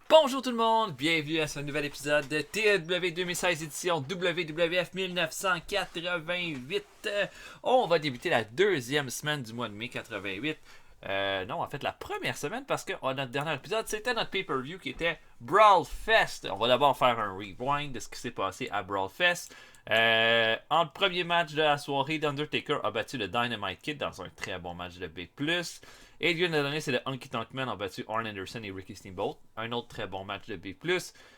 Bonjour tout le monde, bienvenue à ce nouvel épisode de TLW 2016 édition WWF 1988. On va débuter la deuxième semaine du mois de mai 88. Non, en fait la première semaine parce que notre dernier épisode c'était notre pay-per-view qui était Brawl Fest. On va d'abord faire un rewind de ce qui s'est passé à Brawl Fest. En premier match de la soirée, l'Undertaker a battu le Dynamite Kid dans un très bon match de B+. Adrian Adonis et le Honky Tonk Man ont battu Arn Anderson et Ricky Steamboat. Un autre très bon match de B+.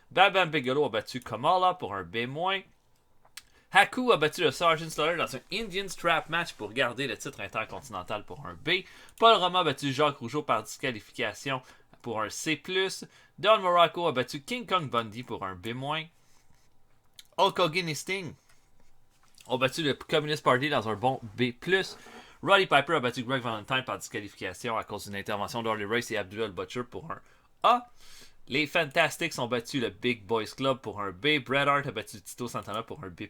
Bam Bam Bigelow a battu Kamala pour un B-. Haku a battu le Sergeant Slaughter dans un Indian Strap match pour garder le titre intercontinental pour un B. Paul Roma a battu Jacques Rougeau par disqualification pour un C+. Don Morocco a battu King Kong Bundy pour un B-. Hulk Hogan et Sting ont battu le Communist Party dans un bon B+. Roddy Piper a battu Greg Valentine par disqualification à cause d'une intervention d'Harley Race et Abdullah el Butcher pour un A. Les Fantastics ont battu le Big Boys Club pour un B. Bret Hart a battu Tito Santana pour un B+.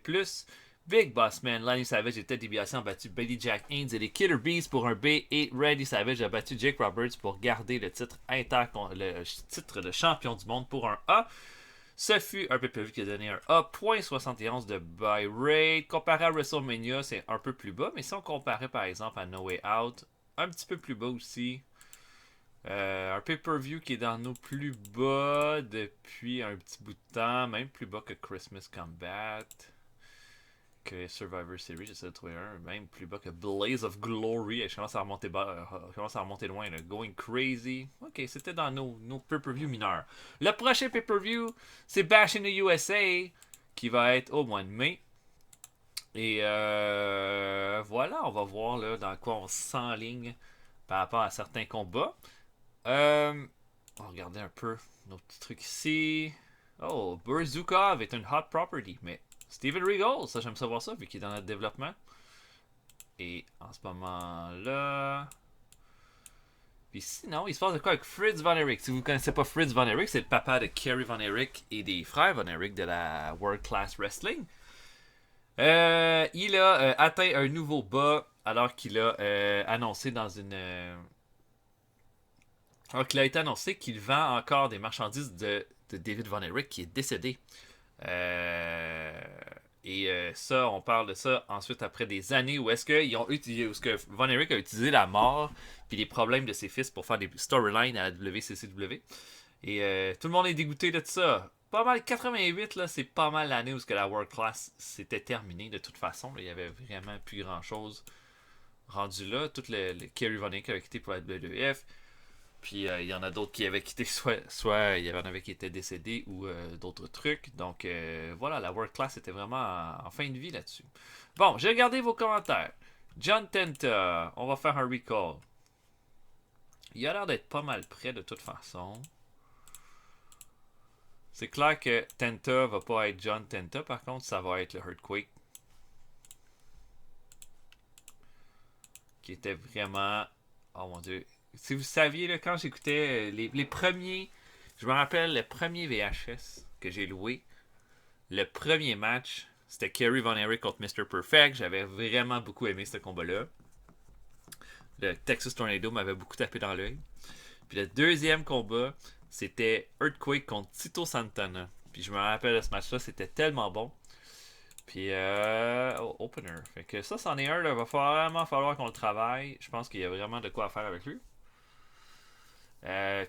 Big Boss Man, Lanny Savage et Ted DiBiase ont battu Billy Jack Haynes et les Killer Bees pour un B. Et Randy Savage a battu Jake Roberts pour garder le titre de champion du monde pour un A. Ce fut un pay-per-view qui a donné un A.71 de buy rate. Comparé à WrestleMania, c'est un peu plus bas. Mais si on comparait par exemple à No Way Out, un petit peu plus bas aussi. Un pay-per-view qui est dans nos plus bas depuis un petit bout de temps. Même plus bas que Christmas Combat. Que Survivor Series, j'essaie de trouver un. Même plus bas que Blaze of Glory. Je commence à remonter, loin. Là. Going Crazy. Ok, c'était dans nos pay-per-view mineurs. Le prochain pay-per-view, c'est Bash in the USA. Qui va être au mois de mai. Et voilà, on va voir là, dans quoi on s'enligne par rapport à certains combats. On va regarder un peu nos petits trucs ici. Oh, Burzukov est une hot property, mais Steven Regal, ça j'aime savoir ça vu qu'il est dans notre développement. Et en ce moment-là... Puis sinon, il se passe de quoi avec Fritz Von Erich? Si vous ne connaissez pas Fritz Von Erich, c'est le papa de Kerry Von Erich et des frères Von Erich de la World Class Wrestling. Il a atteint un nouveau bas alors qu'il a annoncé dans une... alors qu'il a été annoncé qu'il vend encore des marchandises de David Von Erich qui est décédé. Ça, on parle de ça ensuite après des années où est-ce que Von Erich a utilisé la mort puis les problèmes de ses fils pour faire des storylines à la WCCW. Et tout le monde est dégoûté de ça. Pas mal 88 là, c'est pas mal l'année où la World Class s'était terminée de toute façon. Là, il y avait vraiment plus grand chose rendu là. Tout le Kerry Von Erich avait quitté pour la WWF. Puis il y en a d'autres qui avaient quitté, soit il y en avait qui étaient décédés ou d'autres trucs. Donc voilà, la World Class était vraiment en fin de vie là-dessus. Bon, j'ai regardé vos commentaires. John Tenta, on va faire un recall. Il a l'air d'être pas mal près de toute façon. C'est clair que Tenta va pas être John Tenta, par contre, ça va être le Earthquake. Qui était vraiment... Oh mon dieu... Si vous saviez, là, quand j'écoutais les premiers... Je me rappelle le premier VHS que j'ai loué. Le premier match, c'était Kerry Von Erich contre Mr. Perfect. J'avais vraiment beaucoup aimé ce combat-là. Le Texas Tornado m'avait beaucoup tapé dans l'œil. Puis le deuxième combat, c'était Earthquake contre Tito Santana. Puis je me rappelle de ce match-là, c'était tellement bon. Puis, opener. Fait que ça, c'en est un, là. Va vraiment falloir qu'on le travaille. Je pense qu'il y a vraiment de quoi faire avec lui.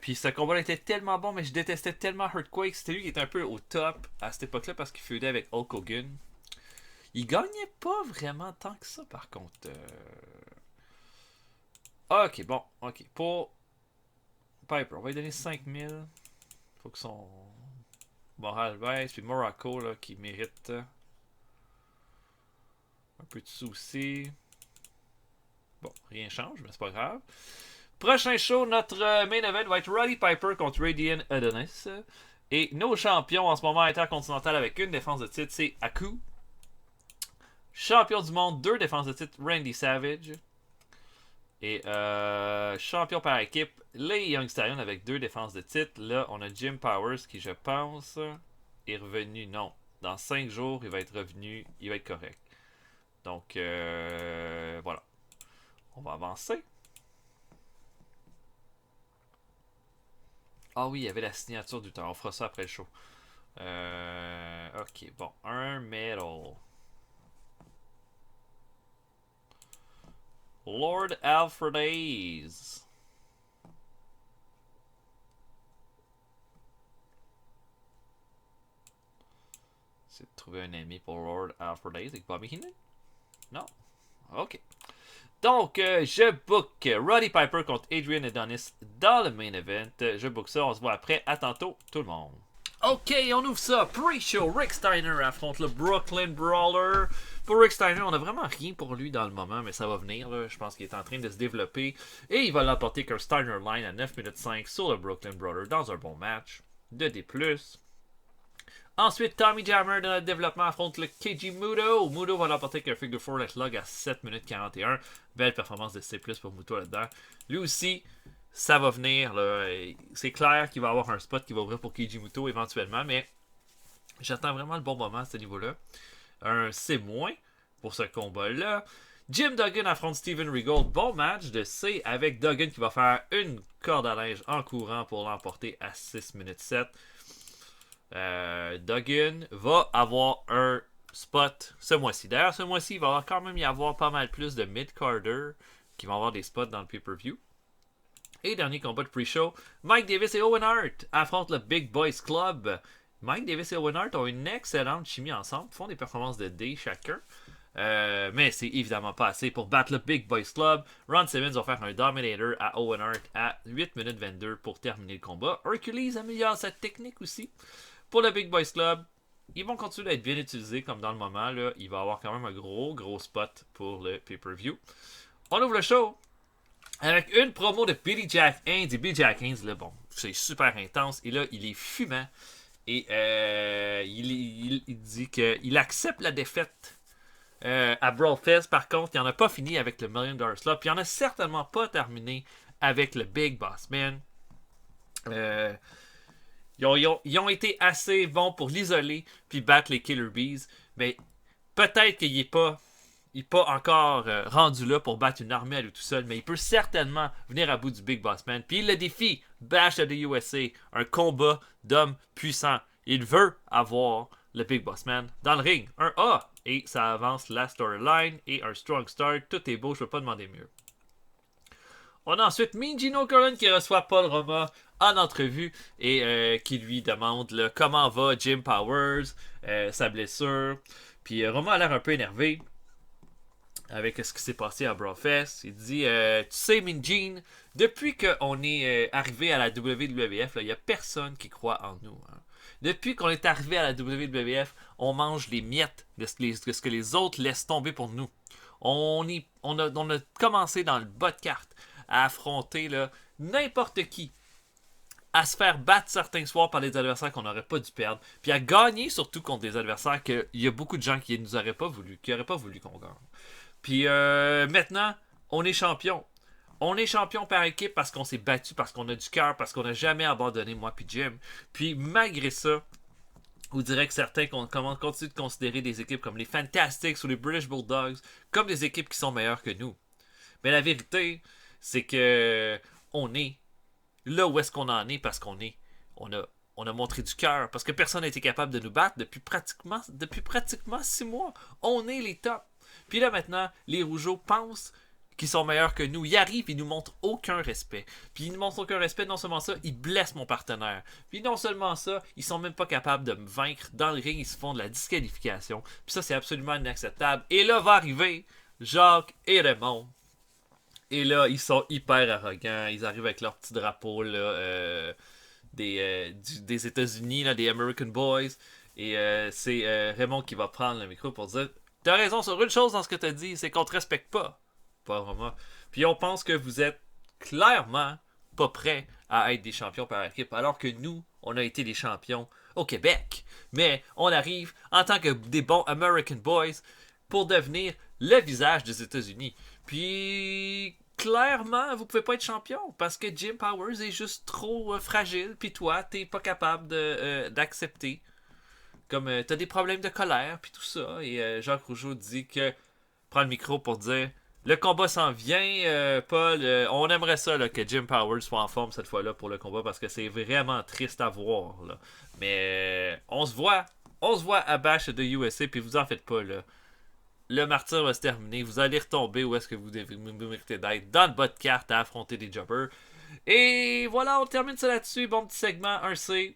Puis ce combat était tellement bon, mais je détestais tellement Earthquake. C'était lui qui était un peu au top à cette époque-là parce qu'il feudait avec Hulk Hogan. Il gagnait pas vraiment tant que ça, par contre. Ok, bon, ok. Pour Piper, on va lui donner 5000. Faut que son moral baisse. Puis Morocco, là, qui mérite un peu de soucis. Bon, rien change, mais c'est pas grave. Prochain show, notre main event va être Roddy Piper contre Radiant Adonis. Et nos champions en ce moment intercontinental avec une défense de titre, c'est Haku. Champion du monde, 2 défenses de titre, Randy Savage. Et champion par équipe, les Young Stallions avec 2 défenses de titre. Là, on a Jim Powers qui, je pense, est revenu. Non, dans 5 jours, il va être revenu. Il va être correct. Donc, voilà. On va avancer. Ah oui, il y avait la signature du temps. On fera ça après le show. Ok, bon. Un medal. Lord Alfred Hayes. C'est de trouver un ami pour Lord Alfred Hayes avec Bobby Heenan? Non? Ok. Donc, je book Roddy Piper contre Adrian Adonis dans le main event. Je book ça. On se voit après. À tantôt, tout le monde. Ok, on ouvre ça. Pre-show, Rick Steiner affronte le Brooklyn Brawler. Pour Rick Steiner, on n'a vraiment rien pour lui dans le moment, mais ça va venir. Là. Je pense qu'il est en train de se développer. Et il va l'emporter qu'un Steiner Line à 9 minutes 5 sur le Brooklyn Brawler dans un bon match. 2D+. Ensuite, Tommy Jammer dans le développement affronte le Keiji Muto. Muto va l'emporter qu'un Figure 4 Let Log à 7 minutes 41. Belle performance de C++ pour Muto là-dedans. Lui aussi, ça va venir. Là. C'est clair qu'il va avoir un spot qui va ouvrir pour Keiji Muto éventuellement, mais j'attends vraiment le bon moment à ce niveau-là. Un C- pour ce combat-là. Jim Duggan affronte Steven Regal. Bon match de C avec Duggan qui va faire une corde à linge en courant pour l'emporter à 6 minutes 7. Duggan va avoir un spot ce mois-ci. D'ailleurs, ce mois-ci, il va quand même y avoir pas mal plus de mid-carder qui vont avoir des spots dans le pay-per-view. Et dernier combat de pre-show, Mike Davis et Owen Hart affrontent le Big Boys Club. Mike Davis et Owen Hart ont une excellente chimie ensemble, font des performances de D chacun. Mais c'est évidemment pas assez pour battre le Big Boys Club. Ron Simmons va faire un Dominator à Owen Hart à 8 minutes 22 pour terminer le combat. Hercules améliore sa technique aussi. Pour le Big Boys Club, ils vont continuer d'être bien utilisés comme dans le moment. Là, il va avoir quand même un gros spot pour le pay-per-view. On ouvre le show avec une promo de Billy Jack Haynes. Et Billy Jack Haynes, là, bon, c'est super intense. Et là, il est fumant. Et il dit qu'il accepte la défaite à Brawl Fest. Par contre, il n'en a pas fini avec le $1 Million Slot. Puis il n'en a certainement pas terminé avec le Big Boss Man. Ils ont été assez bons pour l'isoler puis battre les Killer Bees. Mais peut-être qu'il n'est pas encore rendu là pour battre une armée à lui tout seul. Mais il peut certainement venir à bout du Big Boss Man. Puis il le défie. Bash of the USA. Un combat d'hommes puissants. Il veut avoir le Big Boss Man dans le ring. Un A. Et ça avance la storyline. Et un strong start. Tout est beau. Je ne peux pas demander mieux. On a ensuite Mean Gino Curran qui reçoit Paul Roma en entrevue et qui lui demande là, comment va Jim Powers, sa blessure. Puis Roma a l'air un peu énervé avec ce qui s'est passé à Brawlfest. Il dit tu sais, Mean Gene, depuis qu'on est arrivé à la WWF, il n'y a personne qui croit en nous. Hein. Depuis qu'on est arrivé à la WWF, on mange les miettes de ce que les autres laissent tomber pour nous. On a commencé dans le bas de carte à affronter là, n'importe qui, à se faire battre certains soirs par des adversaires qu'on n'aurait pas dû perdre, puis à gagner surtout contre des adversaires qu'il y a beaucoup de gens qui nous auraient pas voulu, qui n'auraient pas voulu qu'on gagne. Puis maintenant, on est champion. On est champion par équipe parce qu'on s'est battu, parce qu'on a du cœur, parce qu'on n'a jamais abandonné moi puis Jim. Puis malgré ça, vous direz que certains continuent de considérer des équipes comme les Fantastics ou les British Bulldogs comme des équipes qui sont meilleures que nous. Mais la vérité, c'est que on est là où est-ce qu'on en est parce qu'on est. On a montré du cœur parce que personne n'a été capable de nous battre depuis pratiquement 6 mois. On est les tops. Puis là maintenant, les Rougeaux pensent qu'ils sont meilleurs que nous. Ils arrivent et ils nous montrent aucun respect. Puis ils nous montrent aucun respect, non seulement ça, ils blessent mon partenaire. Puis non seulement ça, ils sont même pas capables de me vaincre. Dans le ring, ils se font de la disqualification. Puis ça, c'est absolument inacceptable. Et là va arriver Jacques et Raymond. Et là, ils sont hyper arrogants. Ils arrivent avec leur petit drapeau là, des États-Unis, là, des American Boys. Et c'est Raymond qui va prendre le micro pour dire t'as raison sur une chose dans ce que t'as dit, c'est qu'on te respecte pas. Pas vraiment. Puis on pense que vous êtes clairement pas prêts à être des champions par équipe, alors que nous, on a été des champions au Québec. Mais on arrive en tant que des bons American Boys pour devenir le visage des États-Unis. Puis clairement, vous pouvez pas être champion parce que Jim Powers est juste trop fragile. Puis toi, t'es pas capable d'accepter. Comme t'as des problèmes de colère, puis tout ça. Et Jacques Rougeau dit que prend le micro pour dire Le combat s'en vient, Paul. On aimerait ça là, que Jim Powers soit en forme cette fois-là pour le combat parce que c'est vraiment triste à voir. Là. Mais on se voit. On se voit à Bash de USA, puis vous en faites pas. Là. Le martyr va se terminer. Vous allez retomber où est-ce que vous méritez d'être dans le bas de carte à affronter des jobbers. Et voilà, on termine ça là-dessus. Bon petit segment 1C.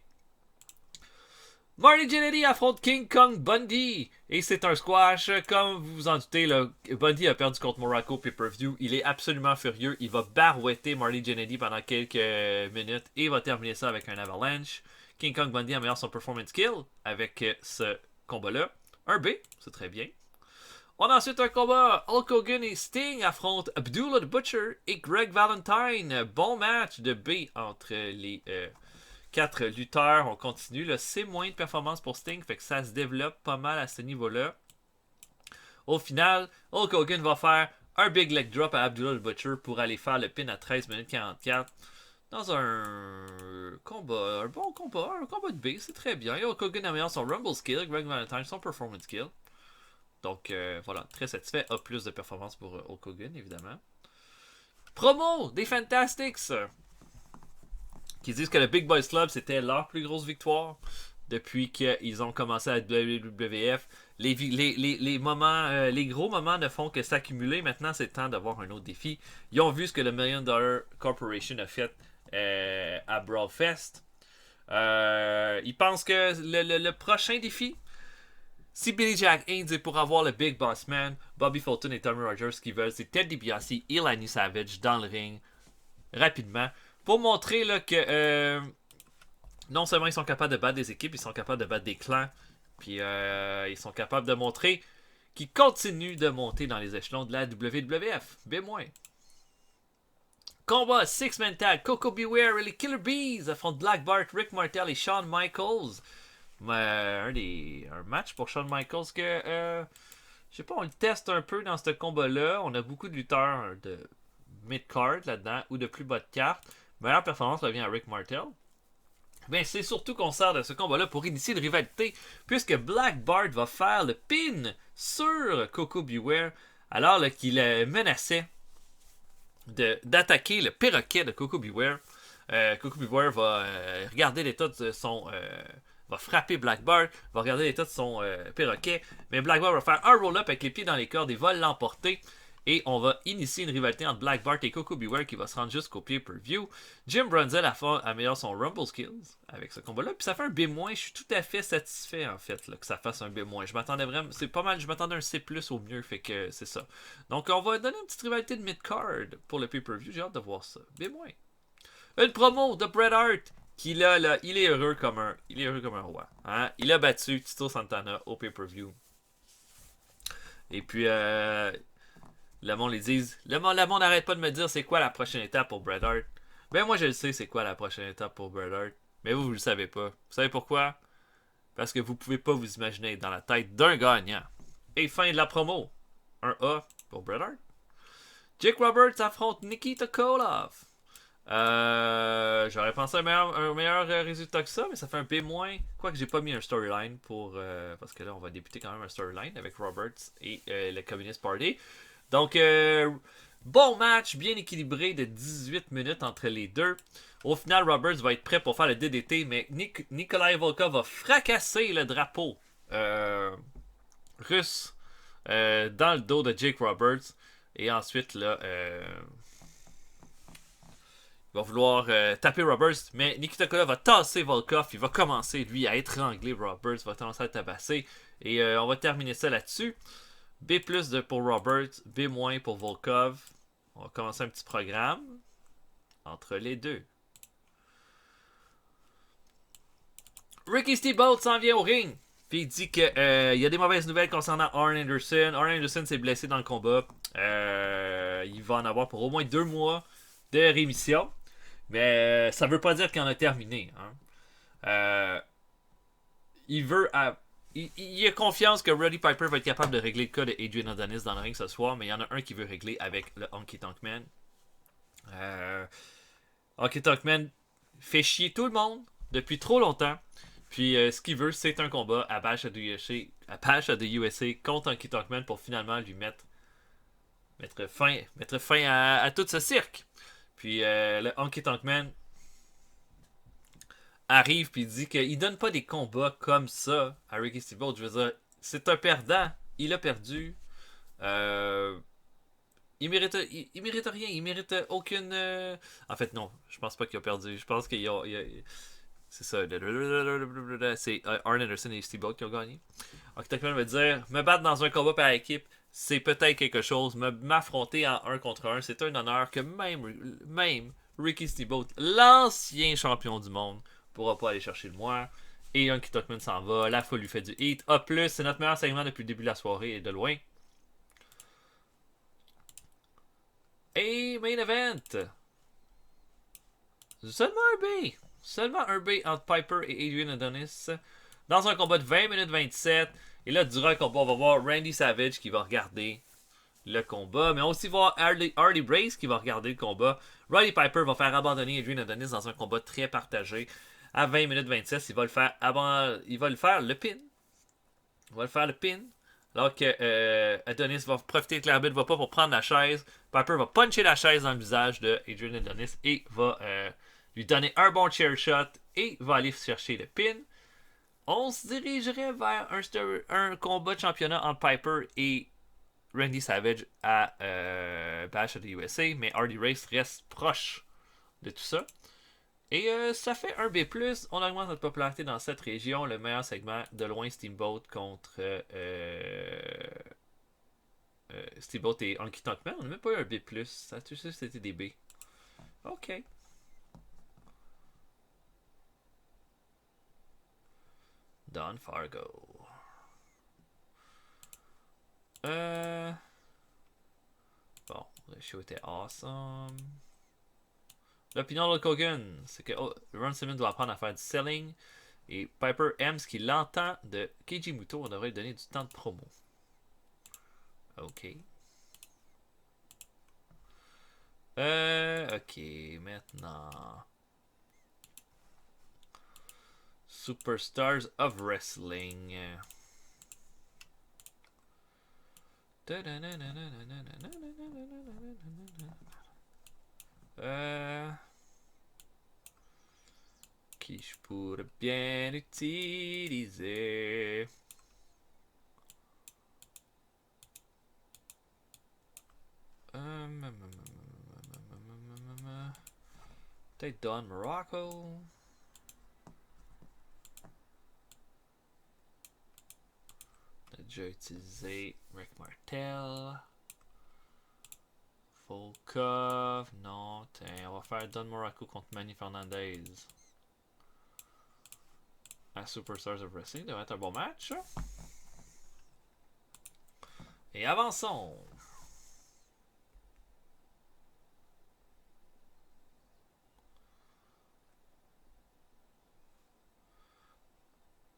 Marty Jannetty affronte King Kong Bundy. Et c'est un squash. Comme vous vous en doutez, là, Bundy a perdu contre Morocco pay-per-view. Il est absolument furieux. Il va barouetter Marty Jannetty pendant quelques minutes. Et il va terminer ça avec un avalanche. King Kong Bundy améliore son performance skill avec ce combat-là. Un B, c'est très bien. On a ensuite un combat. Hulk Hogan et Sting affrontent Abdullah the Butcher et Greg Valentine. Bon match de B entre les 4 lutteurs. On continue. Là, c'est moins de performance pour Sting, fait que ça se développe pas mal à ce niveau-là. Au final, Hulk Hogan va faire un big leg drop à Abdullah the Butcher pour aller faire le pin à 13 minutes 44. Dans un combat, un bon combat, un combat de B, c'est très bien. Hulk Hogan améliore son Rumble skill, Greg Valentine son Performance skill. Donc voilà, très satisfait. A plus de performance pour Hulk Hogan, évidemment. Promo des Fantastics qui disent que le Big Boys Club c'était leur plus grosse victoire depuis qu'ils ont commencé à WWF. Les moments, les gros moments ne font que s'accumuler. Maintenant, c'est le temps d'avoir un autre défi. Ils ont vu ce que le $1 Million Corporation a fait à Brawlfest. Ils pensent que le prochain défi, si Billy Jack Haynes est pour avoir le Big Boss Man, Bobby Fulton et Tommy Rogers, ce qu'ils veulent, c'est Ted DiBiase et Lanny Savage dans le ring rapidement pour montrer là, que non seulement ils sont capables de battre des équipes, ils sont capables de battre des clans, puis ils sont capables de montrer qu'ils continuent de monter dans les échelons de la WWF. B-. Combat 6-man tag, Coco Beware et les Killer Bees affrontent Black Bart, Rick Martel et Shawn Michaels. Un match pour Shawn Michaels que je sais pas, on le teste un peu dans ce combat-là. On a beaucoup de lutteurs de mid-card là-dedans ou de plus bas de carte. Meilleure performance revient à Rick Martel. Mais c'est surtout qu'on sert de ce combat-là pour initier une rivalité, puisque Black Bart va faire le pin sur Coco Beware alors qu'il menaçait d'attaquer le perroquet de Coco Beware. Coco Beware va regarder l'état de son... va frapper Black Bart, va regarder l'état de son perroquet, mais Black Bart va faire un roll-up avec les pieds dans les cordes et va l'emporter. Et on va initier une rivalité entre Black Bart et Coco Beware qui va se rendre jusqu'au pay-per-view. Jim Brunzell améliore son Rumble Skills avec ce combat-là. Puis ça fait un B-. Je suis tout à fait satisfait en fait là, que ça fasse un B-. Je m'attendais vraiment. C'est pas mal. Je m'attendais à un C+ au mieux. Fait que c'est ça. Donc on va donner une petite rivalité de mid-card pour le pay-per-view. J'ai hâte de voir ça. B-. Une promo de Bret Hart. Qui là, il est heureux comme un roi. Hein? Il a battu Tito Santana au pay-per-view. Et puis le monde les dise. Le monde n'arrête pas de me dire c'est quoi la prochaine étape pour Bret Hart. Ben moi je le sais c'est quoi la prochaine étape pour Bret Hart. Mais vous le savez pas. Vous savez pourquoi? Parce que vous pouvez pas vous imaginer être dans la tête d'un gagnant. Et fin de la promo. Un A pour Bret Hart. Jake Roberts affronte Nikita Koloff. J'aurais pensé à un meilleur résultat que ça, mais ça fait un B-. Quoique j'ai pas mis un storyline pour. Parce que là, on va débuter quand même un storyline avec Roberts et le Communist Party. Donc, bon match, bien équilibré de 18 minutes entre les deux. Au final, Roberts va être prêt pour faire le DDT, mais Nikolai Volkov va fracasser le drapeau russe dans le dos de Jake Roberts. Et ensuite, là, il va vouloir taper Roberts, mais Nikita Koloff va tasser Volkov. Il va commencer, lui, à étrangler Roberts, va commencer à le tabasser. Et on va terminer ça là-dessus. B+ pour Roberts, B- pour Volkov. On va commencer un petit programme entre les deux. Ricky Steamboat s'en vient au ring. Puis il dit qu'il y a des mauvaises nouvelles concernant Arn Anderson. Arn Anderson s'est blessé dans le combat. Il va en avoir pour au moins 2 mois de rémission. Mais ça veut pas dire qu'il en a terminé. Hein. Il a confiance que Roddy Piper va être capable de régler le cas de Adrian Adonis dans le ring ce soir, mais il y en a un qui veut régler avec le Honky Tonk Man. Honky Tonk Man fait chier tout le monde depuis trop longtemps. Puis ce qu'il veut, c'est un combat à Bash at the USA contre Honky Tonk Man pour finalement lui mettre mettre fin à tout ce cirque. Puis le Honky Tonk Man arrive puis dit qu'il donne pas des combats comme ça à Ricky Steamboat. Je veux dire, c'est un perdant. Il a perdu. Euh, il mérite rien. Il mérite aucune. En fait, non. Je pense pas qu'il a perdu. Je pense qu'il a. C'est ça. C'est Arn Anderson et Steamboat qui ont gagné. Honky Tonk Man va dire me battre dans un combat par équipe, c'est peut-être quelque chose. M'affronter en 1 contre 1, c'est un honneur que même Ricky Steamboat, l'ancien champion du monde, pourra pas aller chercher de moi. Et Honky Tonk Man s'en va. La foule lui fait du hit. A+, c'est notre meilleur segment depuis le début de la soirée et de loin. Et main event. Seulement un B. Seulement un B entre Piper et Adrian Adonis. Dans un combat de 20 minutes 27. Et là, durant le combat, on va voir Randy Savage qui va regarder le combat. Mais on va aussi voir Hardy Brace qui va regarder le combat. Roddy Piper va faire abandonner Adrian Adonis dans un combat très partagé. À 20 minutes 26, il va le faire le pin. Il va le faire le pin. Alors que Adonis va profiter que l'arbitre va pas pour prendre la chaise. Piper va puncher la chaise dans le visage de Adrian Adonis et va lui donner un bon chair shot et va aller chercher le pin. On se dirigerait vers un combat de championnat entre Piper et Randy Savage à Bash of the USA, mais Hardy Race reste proche de tout ça. Et ça fait un B+, on augmente notre popularité dans cette région. Le meilleur segment, de loin, Steamboat contre Steamboat et Honky Tonk Man. On n'a même pas eu un B+, ça tout ça c'était des B. Ok. Don Fargo. Bon, le show était awesome. L'opinion de Hogan, c'est que Ron Simmons doit apprendre à faire du selling. Et Piper aime ce qu'il entend de Keiji Muto. On devrait lui donner du temps de promo. Ok. Ok, maintenant. Superstars of Wrestling. Qui je pourrais bien utiliser. Peut-être Don Morocco. On a déjà utilisé Rick Martel. Volkov. Non, on va faire Don Morocco contre Manny Fernandez. À Superstars of Wrestling, ça devrait être un bon match. Et avançons.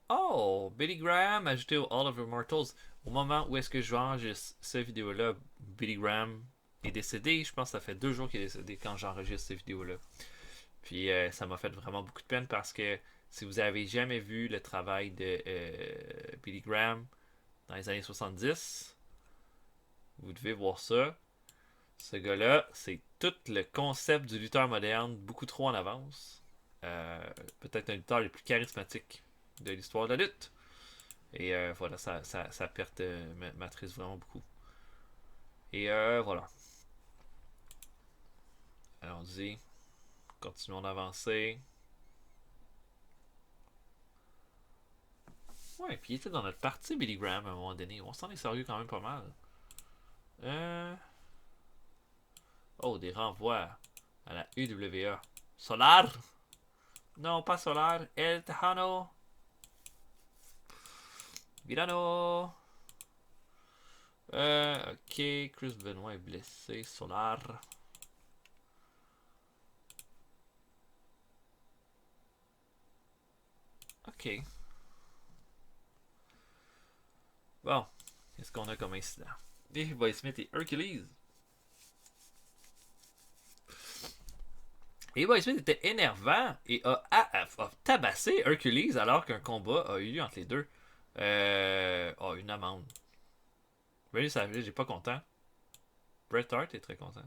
Oh, Billy Graham ajouté au All of Immortals. Au moment où est-ce que je enregistre cette vidéo-là, Billy Graham est décédé. Je pense que ça fait 2 jours qu'il est décédé quand j'enregistre cette vidéo-là. Puis ça m'a fait vraiment beaucoup de peine parce que si vous avez jamais vu le travail de Billy Graham dans les années 70, vous devez voir ça. Ce gars-là, c'est tout le concept du lutteur moderne beaucoup trop en avance. Peut-être un lutteur le plus charismatique de l'histoire de la lutte. Et voilà, sa perte m'attriste vraiment beaucoup. Et voilà. Allons-y. Continuons d'avancer. Ouais, puis il était dans notre partie, Billy Graham, à un moment donné. On s'en est sérieux quand même pas mal. Oh, des renvois à la UWA. Solar? Non, pas Solar. El Tejano. Virano. Ok, Chris Benoit est blessé. Solar. Ok. Bon, qu'est-ce qu'on a comme incident? Dave Boy Smith et Hercules. Et Boy Smith était énervant et a tabassé Hercules alors qu'un combat a eu lieu entre les deux. Une amende. Voyez, ça, j'ai pas content. Bret Hart est très content.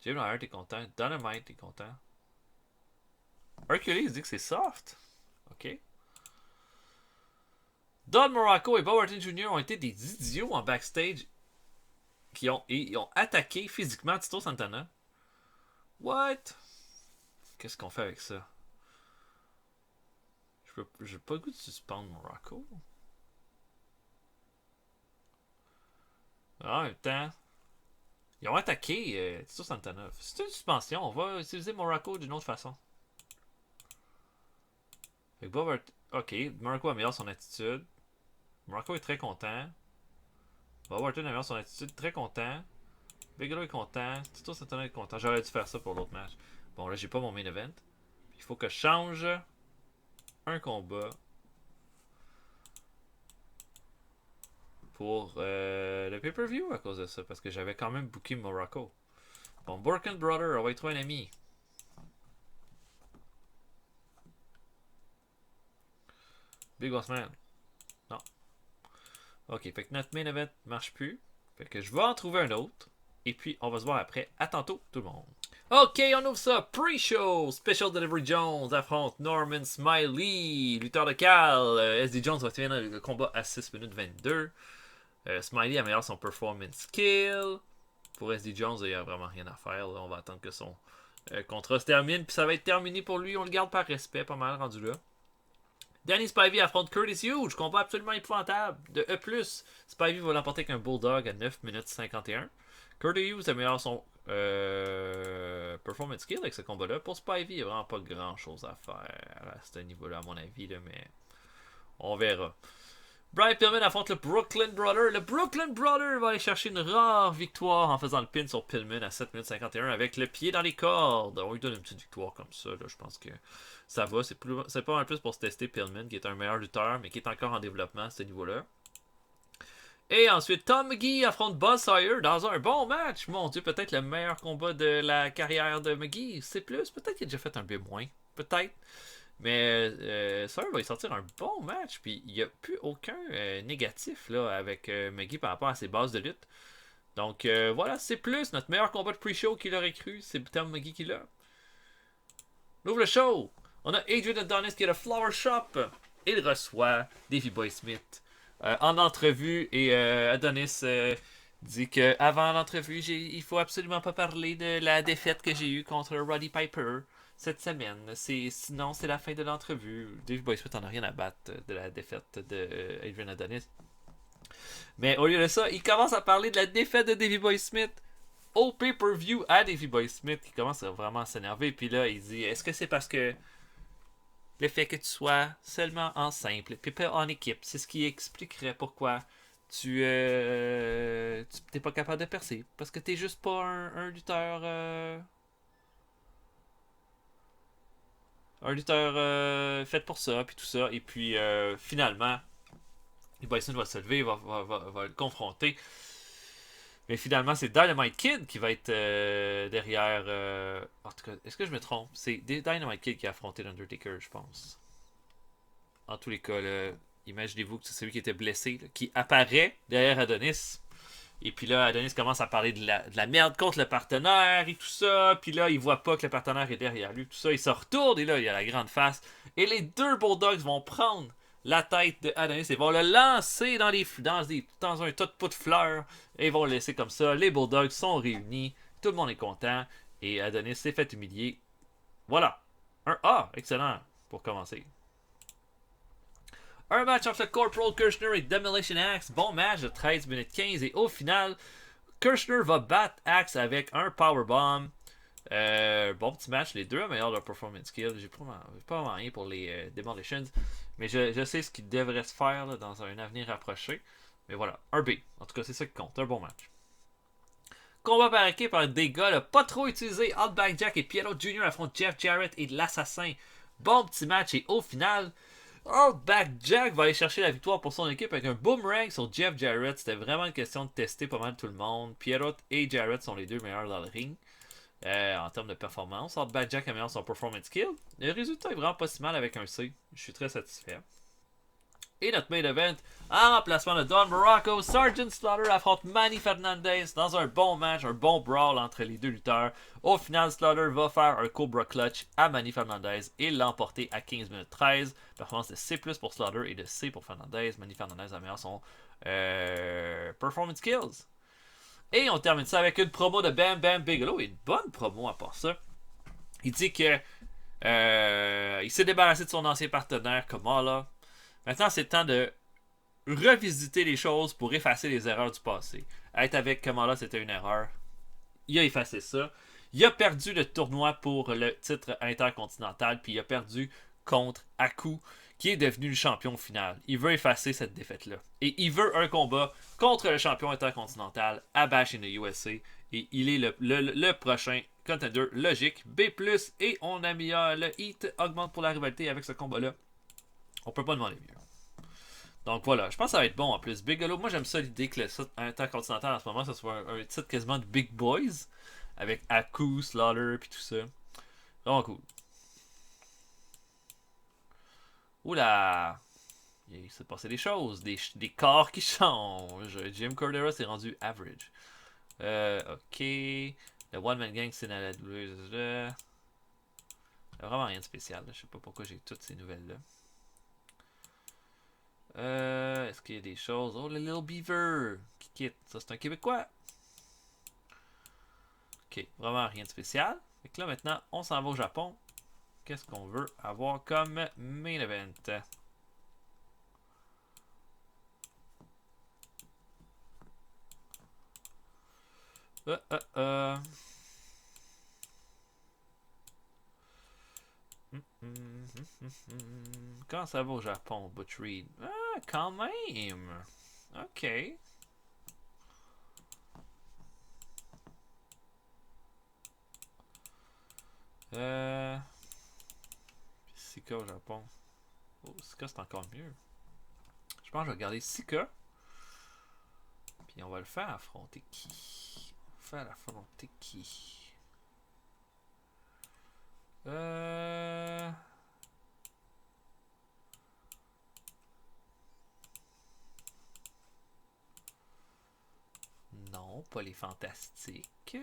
Jim Hart est content. Dynamite est content. Hercules dit que c'est soft. Ok. Don Morocco et Bob Orton Jr. ont été des idiots en backstage ils ont attaqué physiquement Tito Santana. What? Qu'est-ce qu'on fait avec ça? J'ai pas le goût de suspendre Morocco. En même temps, ils ont attaqué Tito Santana. C'est une suspension. On va utiliser Morocco d'une autre façon. Fait que Bob Orton... Ok, Morocco améliore son attitude. Morocco est très content. Bob Orton améliore son attitude. Très content. Bigelow est content. Tito Santana est content. J'aurais dû faire ça pour l'autre match. Bon, là, j'ai pas mon main event. Il faut que je change un combat pour le pay-per-view à cause de ça. Parce que j'avais quand même booké Morocco. Bon, Borken Brother, on va y trouver un ami. Big Boss Man. Non. Ok, fait que notre main event marche plus. Fait que je vais en trouver un autre. Et puis, on va se voir après. À tantôt, tout le monde. Ok, on ouvre ça. Pre-show. Special Delivery Jones affronte Norman Smiley. Lutteur local. SD Jones va finir le combat à 6 minutes 22. Smiley améliore son performance skill. Pour SD Jones, il n'y a vraiment rien à faire. Là. On va attendre que son contrat se termine. Puis ça va être terminé pour lui. On le garde par respect, pas mal rendu là. Danny Spivey affronte Curtis Huge. Combat absolument épouvantable. De E+. Spivey va l'emporter avec un Bulldog à 9 minutes 51. Curtis Hughes améliore son performance skill avec ce combat-là. Pour Spivey, il n'y a vraiment pas grand-chose à faire à ce niveau-là, à mon avis, là, mais on verra. Brian Pillman affronte le Brooklyn Brother. Le Brooklyn Brother va aller chercher une rare victoire en faisant le pin sur Pillman à 7 minutes 51 avec le pied dans les cordes. On lui donne une petite victoire comme ça. Là. Je pense que ça va. C'est pas mal plus pour se tester Pillman, qui est un meilleur lutteur, mais qui est encore en développement à ce niveau-là. Et ensuite, Tom McGee affronte Buzz Sawyer dans un bon match. Mon Dieu, peut-être le meilleur combat de la carrière de McGee. C'est plus. Peut-être qu'il a déjà fait un B-. Peut-être. Mais Sawyer va y sortir un bon match. Puis il n'y a plus aucun négatif là, avec McGee par rapport à ses bases de lutte. Donc voilà, c'est plus. Notre meilleur combat de pre-show qu'il aurait cru. C'est Tom McGee qui l'a. On ouvre le show. On a Adrian Adonis qui est le Flower Shop. Il reçoit Davey Boy Smith. En entrevue, et Adonis dit que avant l'entrevue, il faut absolument pas parler de la défaite que j'ai eue contre Roddy Piper cette semaine. Sinon, c'est la fin de l'entrevue. Davey Boy Smith en a rien à battre de la défaite de Adrian Adonis. Mais au lieu de ça, il commence à parler de la défaite de Davey Boy Smith au pay-per-view à Davey Boy Smith, qui commence vraiment à s'énerver. Puis là, il dit, est-ce que c'est parce que le fait que tu sois seulement en simple et pas en équipe, c'est ce qui expliquerait pourquoi tu t'es pas capable de percer. Parce que t'es juste pas un lutteur... un lutteur fait pour ça, puis tout ça. Et puis finalement, Bison va se lever, va le confronter. Mais finalement, c'est Dynamite Kid qui va être derrière. En tout cas, est-ce que je me trompe? C'est Dynamite Kid qui a affronté l'Undertaker, je pense. En tous les cas, là, imaginez-vous que c'est celui qui était blessé, là, qui apparaît derrière Adonis. Et puis là, Adonis commence à parler de la merde contre le partenaire et tout ça. Puis là, il voit pas que le partenaire est derrière lui. Tout ça, il se retourne et là, il y a la grande face. Et les deux Bulldogs vont prendre la tête de Adonis et vont le lancer dans un tas de pots de fleurs et vont le laisser comme ça. Les Bulldogs sont réunis, tout le monde est content et Adonis s'est fait humilier. Voilà, un A, excellent pour commencer. Un match entre Corporal Kirchner et Demolition Axe, bon match de 13 minutes 15 et au final, Kirchner va battre Axe avec un powerbomb. Bon petit match, les deux améliorent leur performance skill. J'ai pas vraiment rien pour les Demolitions, mais je sais ce qui devrait se faire là, dans un avenir rapproché. Mais voilà, un B. En tout cas, c'est ça qui compte, un bon match. Combat par équipe par des gars là, pas trop utilisés. Outback Jack et Pietro Jr. affrontent Jeff Jarrett et l'Assassin. Bon petit match et au final, Outback Jack va aller chercher la victoire pour son équipe avec un boomerang sur Jeff Jarrett. C'était vraiment une question de tester pas mal tout le monde. Pietro et Jarrett sont les deux meilleurs dans le ring. En termes de performance, Outback Jack améliore son performance skill. Le résultat est vraiment pas si mal avec un C. Je suis très satisfait. Et notre main event, en remplacement de Don Morocco, Sergeant Slaughter affronte Manny Fernandez dans un bon match, un bon brawl entre les deux lutteurs. Au final, Slaughter va faire un Cobra Clutch à Manny Fernandez et l'emporter à 15 minutes 13. Performance de C+, pour Slaughter et de C pour Fernandez. Manny Fernandez améliore son performance skills. Et on termine ça avec une promo de Bam Bam Bigelow. Et une bonne promo à part ça. Il dit que il s'est débarrassé de son ancien partenaire, Kamala. Maintenant, c'est le temps de revisiter les choses pour effacer les erreurs du passé. Être avec Kamala, c'était une erreur. Il a effacé ça. Il a perdu le tournoi pour le titre intercontinental, puis il a perdu contre Haku, qui est devenu le champion final. Il veut effacer cette défaite-là. Et il veut un combat contre le champion intercontinental à Bash in the USA. Et il est le prochain contender logique. B+, et on améliore le heat, augmente pour la rivalité avec ce combat-là. On peut pas demander mieux. Donc voilà, je pense que ça va être bon en plus. Bigelow, moi j'aime ça l'idée que le titre intercontinental en ce moment, ça soit un titre quasiment de Big Boys. Avec Haku, Slaughter, puis tout ça. Vraiment cool. Oula! Il s'est passé des choses, des corps qui changent. Jim Cordero s'est rendu average. Ok. Le One Man Gang, c'est dans la douleuse. Il n'y a vraiment rien de spécial. Je sais pas pourquoi j'ai toutes ces nouvelles-là. Est-ce qu'il y a des choses? Oh, le Little Beaver qui quitte. Ça, c'est un Québécois. Ok, vraiment rien de spécial. Et que là, maintenant, on s'en va au Japon. Qu'est-ce qu'on veut avoir comme main event? Comment ça va au Japon, Butch Reed? Ah, quand même! Ok. Sika au Japon. Oh, Sika c'est encore mieux. Je pense que je vais regarder Sika. Puis on va le faire affronter qui? On va faire affronter qui? Non, pas les Fantastiques.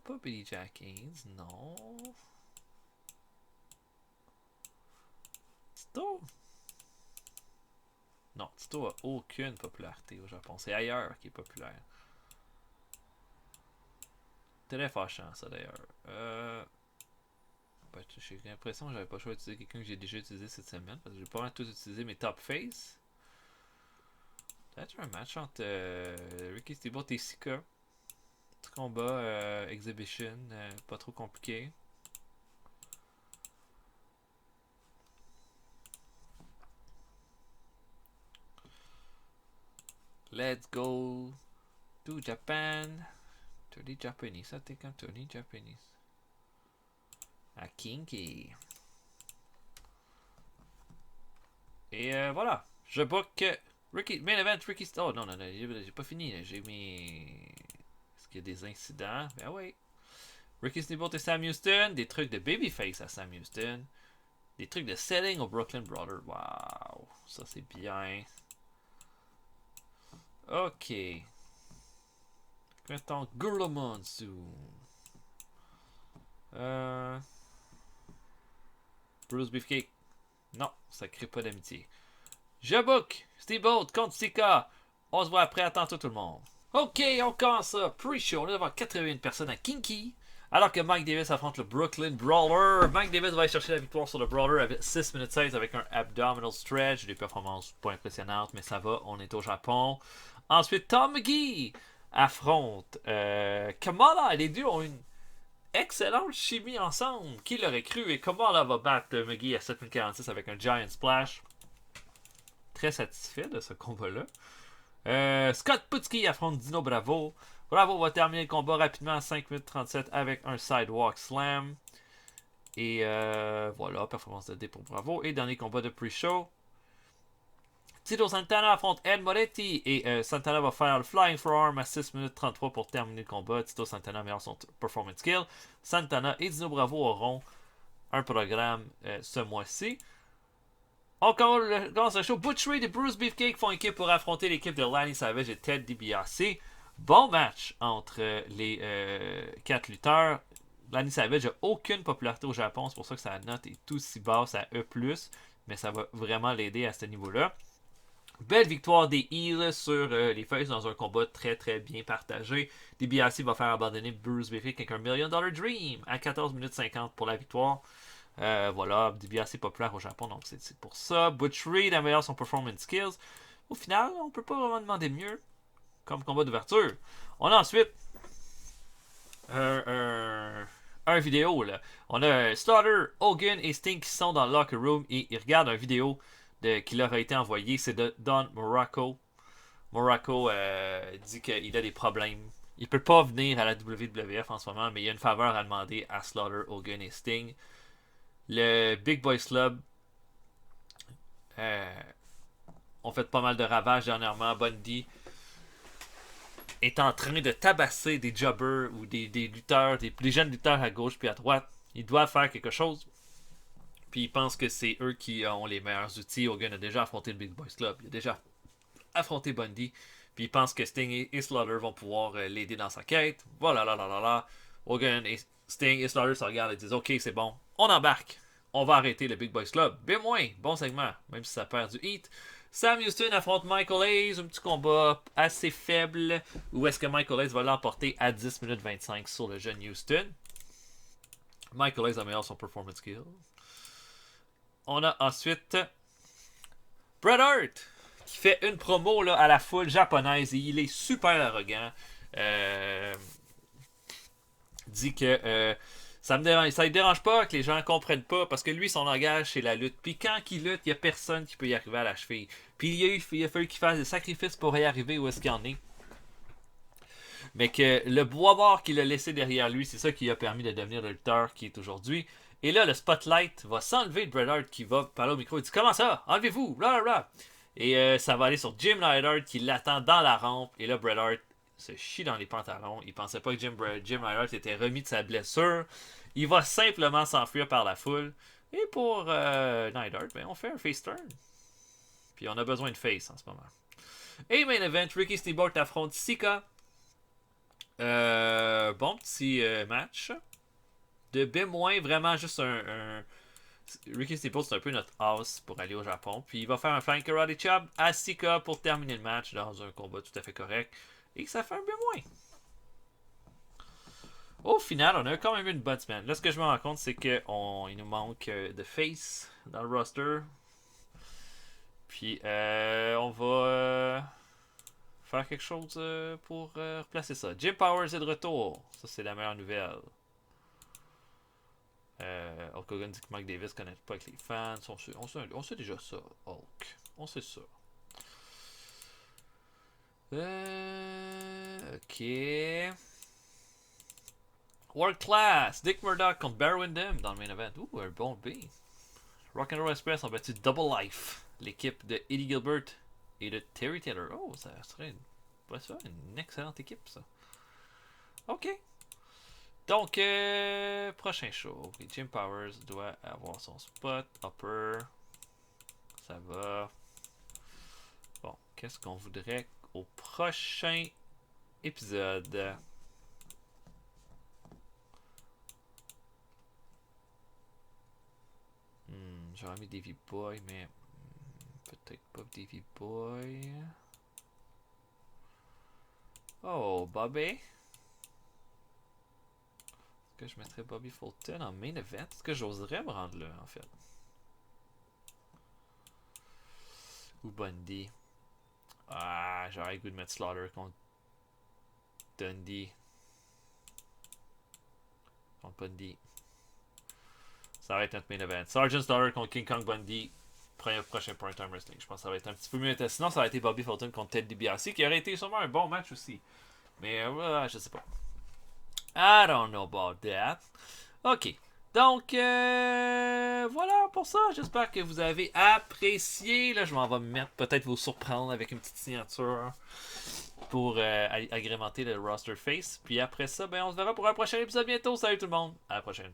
Pas Billy Jack Haynes, non. Tito? Non, Tito a aucune popularité au Japon. C'est ailleurs qui est populaire. Très fâchant, ça d'ailleurs. J'ai l'impression que j'avais pas le choix d'utiliser quelqu'un que j'ai déjà utilisé cette semaine. Parce que j'ai pas mal tout utilisé mes top face. Peut-être un match entre Ricky Steamboat et Sika. Petit combat exhibition, pas trop compliqué. Let's go to Japan. Tony Japanese, I think I'm Tony Japanese. À Kinky. Et voilà. Je book Ricky, main event Ricky. Oh non, non, non, j'ai pas fini. J'ai mis. Est-ce qu'il y a des incidents? Ben oui. Ricky Steamboat et Sam Houston. Des trucs de babyface à Sam Houston. Des trucs de selling au Brooklyn Brother. Wow. Ça c'est bien. Ok. Mettons Gurumonsu. Bruce Beefcake. Non, ça crée pas d'amitié. Je book Steamboat contre Sika. On se voit après. À tantôt tout le monde. Ok, on commence ça. Pre-show. On va avoir 81 personnes à Kinky. Alors que Mike Davis affronte le Brooklyn Brawler. Mike Davis va aller chercher la victoire sur le Brawler avec 6 minutes 16 avec un abdominal stretch. Des performances pas impressionnantes, mais ça va. On est au Japon. Ensuite, Tom McGee affronte Kamala. Les deux ont une excellente chimie ensemble. Qui l'aurait cru? Et Kamala va battre McGee à 7,46 avec un Giant Splash. Très satisfait de ce combat-là. Scott Putski affronte Dino Bravo. Bravo va terminer le combat rapidement à 5 minutes 37 avec un Sidewalk Slam. Et voilà, performance de D pour Bravo. Et dernier combat de pre-show. Tito Santana affronte Ed Moretti. Et Santana va faire le Flying Forearm à 6 minutes 33 pour terminer le combat. Tito Santana améliore son performance skill. Santana et Dino Bravo auront un programme ce mois-ci. On commence le show. Butch Reed et Bruce Beefcake font équipe pour affronter l'équipe de Lanny Savage et Ted DiBiase. Bon match entre les 4 lutteurs. Lanny Savage n'a aucune popularité au Japon, c'est pour ça que sa note est aussi basse à E+, mais ça va vraiment l'aider à ce niveau-là. Belle victoire des Heels sur les Faces dans un combat très très bien partagé. DiBiase va faire abandonner Bruce Beefcake avec un $1 Million Dream à 14 minutes 50 pour la victoire. Voilà, DiBiase est populaire au Japon, donc c'est pour ça. Butch Reed améliore son performance skills. Au final, on peut pas vraiment demander mieux comme combat d'ouverture. On a ensuite un vidéo là. On a Slaughter, Hogan et Sting qui sont dans le locker room et ils regardent une vidéo qui leur a été envoyée. C'est de Don Morocco. Morocco dit qu'il a des problèmes. Il peut pas venir à la WWF en ce moment, mais il y a une faveur à demander à Slaughter, Hogan et Sting. Le Big Boys Club ont fait pas mal de ravages dernièrement. Bundy est en train de tabasser des jobbers ou des lutteurs, des jeunes lutteurs à gauche puis à droite. Ils doivent faire quelque chose. Puis ils pensent que c'est eux qui ont les meilleurs outils. Hogan a déjà affronté le Big Boys Club. Il a déjà affronté Bundy. Puis ils pensent que Sting et Slaughter vont pouvoir l'aider dans sa quête. Voilà, là, là, là, là. Hogan et Sting et Slaughter se regardent et disent ok, c'est bon, on embarque. On va arrêter le Big Boys Club. Bien moins, bon segment, même si ça perd du heat. Sam Houston affronte Michael Hayes, un petit combat assez faible, où est-ce que Michael Hayes va l'emporter à 10 minutes 25 sur le jeune Houston. Michael Hayes améliore son performance skill. On a ensuite Bret Hart, qui fait une promo là, à la foule japonaise, et il est super arrogant. Dit que ça ne dérange pas que les gens ne comprennent pas, parce que lui, son langage, c'est la lutte. Puis quand il lutte, il n'y a personne qui peut y arriver à la cheville. Puis il a fallu qu'il fasse des sacrifices pour y arriver où est-ce qu'il en est. Mais que le bois-mort qu'il a laissé derrière lui, c'est ça qui a permis de devenir le lutteur qui est aujourd'hui. Et là, le spotlight va s'enlever de Bret Hart qui va parler au micro. Il dit comment ça? Enlevez-vous! Blablabla. Et ça va aller sur Jim Neidhart qui l'attend dans la rampe. Et là, Bret Hart se chie dans les pantalons. Il pensait pas que Jim Neidhart était remis de sa blessure. Il va simplement s'enfuir par la foule. Et pour Neidhart, ben, on fait un face turn. Puis on a besoin de face en ce moment. Et main event, Ricky Steamboat affronte Sika. Bon petit match. De B-, vraiment juste un Ricky Steamboat, c'est un peu notre house pour aller au Japon. Puis il va faire un flying karate chop à Sika pour terminer le match dans un combat tout à fait correct. Et ça fait un B-. Au final, on a quand même une bonne semaine. Là, ce que je me rends compte, c'est qu'il nous manque de face dans le roster. Puis, on va faire quelque chose pour replacer ça. Jim Powers est de retour. Ça, c'est la meilleure nouvelle. Hulk Hogan dit que Mike Davis ne connecte pas avec les fans. On sait déjà ça, Hulk. On sait ça. Ok. World Class. Dick Murdoch contre Barry Windham dans le main event. Ouh, un bon B. Rock'n'Roll Express ont battu Double Life, l'équipe de Eddie Gilbert et de Terry Taylor. Oh, ça serait une excellente équipe, ça. Ok. Donc, prochain show. Okay, Jim Powers doit avoir son spot. Upper. Ça va. Bon, qu'est-ce qu'on voudrait au prochain épisode? J'aurais mis Davey Boy, mais peut-être pas Davey Boy. Oh, Bobby. Est-ce que je mettrais Bobby Fulton en main event? Est-ce que j'oserais me rendre là, en fait? Ou Bundy? Ah, j'aurais le goût de mettre Slaughter contre Dundee. Contre Bundy. Ça va être notre main event. Sergeant Slaughter contre King Kong Bundy. Prochain Prime Time Wrestling. Je pense que ça va être un petit peu mieux. Sinon, ça va été Bobby Fulton contre Ted DiBiase, qui aurait été sûrement un bon match aussi. Mais je sais pas. I don't know about that. Ok. Donc, voilà pour ça. J'espère que vous avez apprécié. Là, je m'en vais mettre, peut-être vous surprendre avec une petite signature pour agrémenter le roster face. Puis après ça, ben, on se verra pour un prochain épisode bientôt. Salut tout le monde. À la prochaine.